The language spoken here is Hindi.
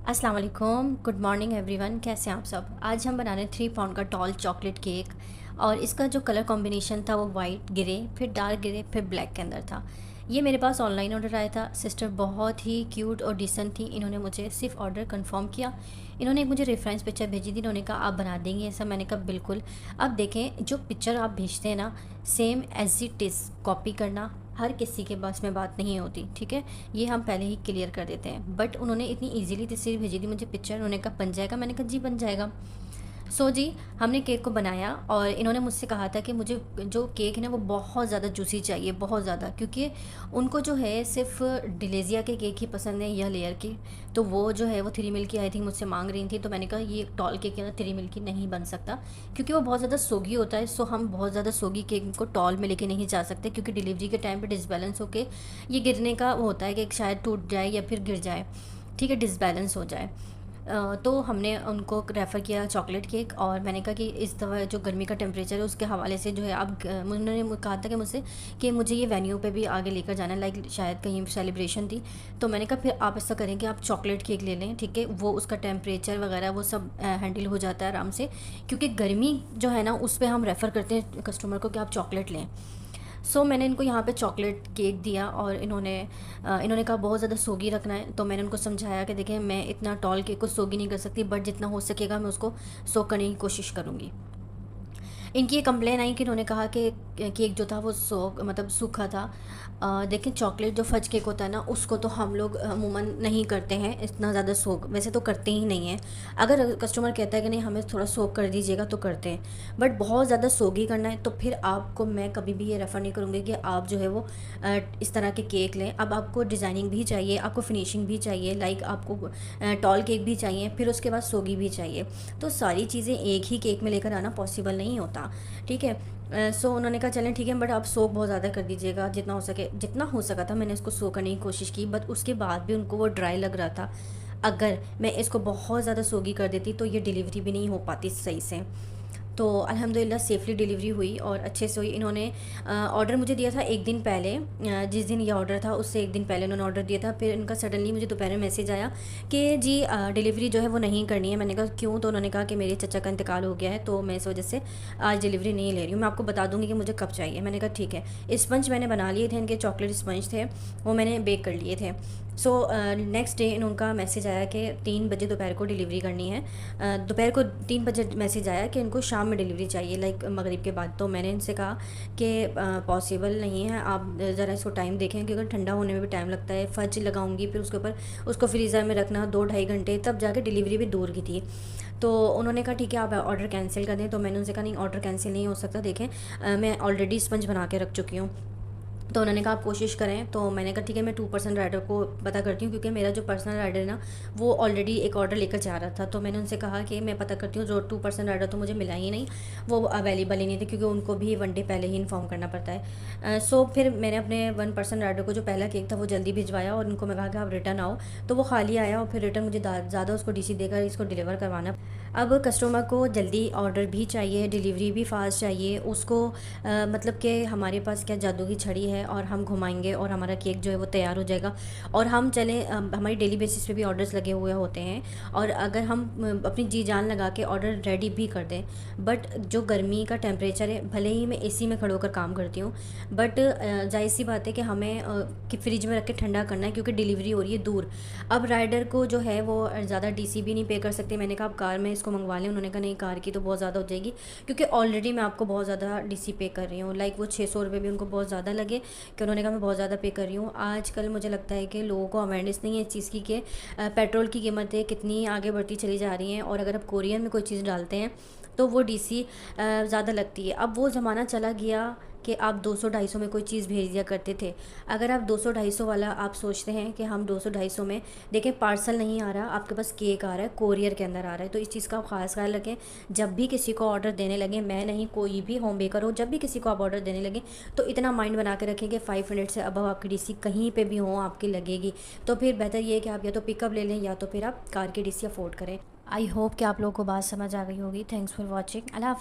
अस्सलाम वालेकुम, गुड मॉर्निंग एवरीवन। कैसे हैं आप सब। आज हम बना रहे हैं 3 पाउंड का टॉल चॉकलेट केक। और इसका जो कलर कॉम्बिनेशन था वो वाइट ग्रे, फिर डार्क ग्रे, फिर ब्लैक के अंदर था। ये मेरे पास ऑनलाइन ऑर्डर आया था। सिस्टर बहुत ही क्यूट और डिसेंट थी। इन्होंने मुझे सिर्फ ऑर्डर कंफर्म किया। इन्होंने एक मुझे रेफरेंस पिक्चर भेजी थी। इन्होंने कहा आप बना देंगे ऐसा। मैंने कहा बिल्कुल। अब देखें, जो पिक्चर आप भेजते हैं ना, same as it is copy करना हर किसी के पास में बात नहीं होती, ठीक है। ये हम पहले ही क्लियर कर देते हैं। बट उन्होंने इतनी इजीली तस्वीर भेजी थी मुझे पिक्चर। उन्होंने कहा बन जाएगा। मैंने कहा जी बन जाएगा। सो जी, हमने केक को बनाया और इन्होंने मुझसे कहा था कि मुझे जो केक है ना वो बहुत ज़्यादा जूसी चाहिए, बहुत ज़्यादा, क्योंकि उनको जो है सिर्फ डिलेजिया के केक ही पसंद है या लेयर के। तो वो जो है वो 3 मिल्क की आई थिंक मुझसे मांग रही थी। तो मैंने कहा ये टॉल केक है ना 3 मिल्क की नहीं बन सकता, क्योंकि वो बहुत ज़्यादा सोगी होता है। सो हम बहुत ज़्यादा सोगी केक को टॉल में लेके नहीं जा सकते, क्योंकि डिलीवरी के टाइम पर डिसबैलेंस होकर ये गिरने का वो होता है कि शायद टूट जाए या फिर गिर जाए, ठीक है, डिसबैलेंस हो जाए। तो हमने उनको रेफ़र किया चॉकलेट केक। और मैंने कहा कि इस दफ़ा जो गर्मी का टेम्परेचर है उसके हवाले से जो है आप उन्होंने कहा था कि मुझसे कि मुझे ये वेन्यू पे भी आगे लेकर जाना है, लाइक शायद कहीं सेलिब्रेशन थी। तो मैंने कहा फिर आप ऐसा करें कि आप चॉकलेट केक ले लें, ठीक है। वो उसका टेम्परेचर वगैरह वो सब हैंडल हो जाता है आराम से, क्योंकि गर्मी जो है ना उस पर हम रेफ़र करते हैं कस्टमर को कि आप चॉकलेट लें। मैंने इनको यहाँ पे चॉकलेट केक दिया और इन्होंने कहा बहुत ज़्यादा सोगी रखना है। तो मैंने उनको समझाया कि देखें, मैं इतना टॉल केक को सोगी नहीं कर सकती, बट जितना हो सकेगा मैं उसको सोक करने की कोशिश करूँगी। इनकी ये कंप्लेन आई कि इन्होंने कहा कि केक जो था वो मतलब सूखा था। देखें, चॉकलेट जो फज केक होता है ना उसको तो हम लोग अमूमन नहीं करते हैं इतना ज़्यादा सोक, वैसे तो करते ही नहीं हैं। अगर कस्टमर कहता है कि नहीं हमें थोड़ा सोक कर दीजिएगा तो करते हैं, बट बहुत ज़्यादा सोगी करना है तो फिर आपको मैं कभी भी ये रेफ़र नहीं करूँगी कि आप जो है वो इस तरह के केक लें। अब आपको डिज़ाइनिंग भी चाहिए, आपको फिनिशिंग भी चाहिए, लाइक आपको टॉल केक भी चाहिए, फिर उसके बाद सोगी भी चाहिए। तो सारी चीज़ें एक ही केक में लेकर आना पॉसिबल नहीं होता, ठीक है। उन्होंने कहा चलें ठीक है, बट आप सोक बहुत ज़्यादा कर दीजिएगा, जितना हो सके। जितना हो सका था मैंने इसको सोक करने की कोशिश की, बट उसके बाद भी उनको वो ड्राई लग रहा था। अगर मैं इसको बहुत ज़्यादा सोगी कर देती तो ये डिलीवरी भी नहीं हो पाती सही से। तो अल्हम्दुलिल्लाह सेफ़ली डिलीवरी हुई और अच्छे से हुई। इन्होंने ऑर्डर मुझे दिया था एक दिन पहले, जिस दिन ये ऑर्डर था उससे एक दिन पहले इन्होंने ऑर्डर दिया था। फिर इनका सडनली मुझे दोपहर में मैसेज आया कि जी डिलीवरी जो है वो नहीं करनी है। मैंने कहा क्यों? तो उन्होंने कहा कि मेरे चचा का इंतकाल हो गया है, तो मैं इस वजह से आज डिलीवरी नहीं ले रही हूँ। मैं आपको बता दूँगी कि मुझे कब चाहिए। मैंने कहा ठीक है। स्पंज मैंने बना लिए थे, इनके चॉकलेट स्पंज थे, वो मैंने बेक कर लिए थे। नेक्स्ट डे इनका मैसेज आया कि 3 बजे दोपहर को डिलीवरी करनी है। दोपहर को 3 बजे मैसेज आया कि इनको शाम में डिलीवरी चाहिए, लाइक मगरिब के बाद। तो मैंने इनसे कहा कि पॉसिबल नहीं है, आप ज़रा इसको टाइम देखें, क्योंकि ठंडा होने में भी टाइम लगता है। फज लगाऊंगी, फिर उसके ऊपर उसको फ्रीज़र में रखना 2-2.5 घंटे, तब जाके डिलीवरी भी दूर की थी। तो उन्होंने कहा ठीक है आप ऑर्डर कैंसिल कर दें। तो मैंने उनसे कहा नहीं, ऑर्डर कैंसिल नहीं हो सकता, देखें मैं ऑलरेडी स्पंज बना के रख चुकी हूँ। तो उन्होंने कहा आप कोशिश करें। तो मैंने कहा ठीक है, मैं 2% राइडर को पता करती हूँ, क्योंकि मेरा जो पर्सनल राइडर है ना वो ऑलरेडी एक ऑर्डर लेकर जा रहा था। तो मैंने उनसे कहा कि मैं पता करती हूँ। जो 2% राइडर तो मुझे मिला ही नहीं, वो अवेलेबल ही नहीं थे, क्योंकि उनको भी 1 डे पहले ही इन्फॉर्म करना पड़ता है। फिर मैंने अपने 1% राइडर को जो पहला केक था वो जल्दी भिजवाया और उनको मैं कहा कि आप रिटर्न आओ। तो वो खाली आया और फिर रिटर्न मुझे ज़्यादा उसको DC देकर इसको डिलीवर करवाना। अब कस्टमर को जल्दी ऑर्डर भी चाहिए, डिलीवरी भी फास्ट चाहिए उसको। मतलब कि हमारे पास क्या जादू की छड़ी है और हम घुमाएंगे और हमारा केक जो है वो तैयार हो जाएगा। और हम चलें, हमारी डेली बेसिस पे भी ऑर्डर्स लगे हुए होते हैं, और अगर हम अपनी जी जान लगा के ऑर्डर रेडी भी कर दें, बट जो गर्मी का टेम्परेचर है, भले ही मैं AC में खड़े होकर काम करती हूँ, बट जाहिर सी बात है कि हमें कि फ्रिज में रख के ठंडा करना है, क्योंकि डिलीवरी हो रही है दूर। अब राइडर को जो है वो ज़्यादा DC भी नहीं पे कर सकते। मैंने कहा आप कार में इसको मंगवा लें। उन्होंने कहा नहीं, कार की तो बहुत ज़्यादा हो जाएगी, क्योंकि ऑलरेडी मैं आपको बहुत ज़्यादा DC पे कर रही हूँ, लाइक वो 600 रुपये भी उनको बहुत ज़्यादा लगे कि उन्होंने कहा मैं बहुत ज़्यादा पे कर रही हूँ। आजकल मुझे लगता है कि लोगों को अवेयरनेस नहीं है इस चीज़ की कि पेट्रोल की कीमतें कितनी आगे बढ़ती चली जा रही हैं, और अगर आप कोरियर में कोई चीज़ डालते हैं तो वो DC ज़्यादा लगती है। अब वो ज़माना चला गया कि आप 200-250 में कोई चीज़ भेज दिया करते थे। अगर आप 200-250 वाला आप सोचते हैं कि हम 200-250 में, देखें पार्सल नहीं आ रहा, आपके पास केक आ रहा है, कोरियर के अंदर आ रहा है। तो इस चीज़ का आप ख़ास ख्याल रखें। जब भी किसी को ऑर्डर देने लगे, मैं नहीं कोई भी होम बेकर हो, जब भी किसी को आप ऑर्डर देने लगे तो इतना माइंड बना के रखें कि 5 मिनट से अबव आपकी DC कहीं पे भी हो आपकी लगेगी। तो फिर बेहतर ये है कि आप या तो पिकअप ले लें या तो फिर आप कार की DC अफोर्ड करें। आई होप कि आप लोगों को बात समझ आ गई होगी। Thanks for watching. अल्लाह हाफ़िज़।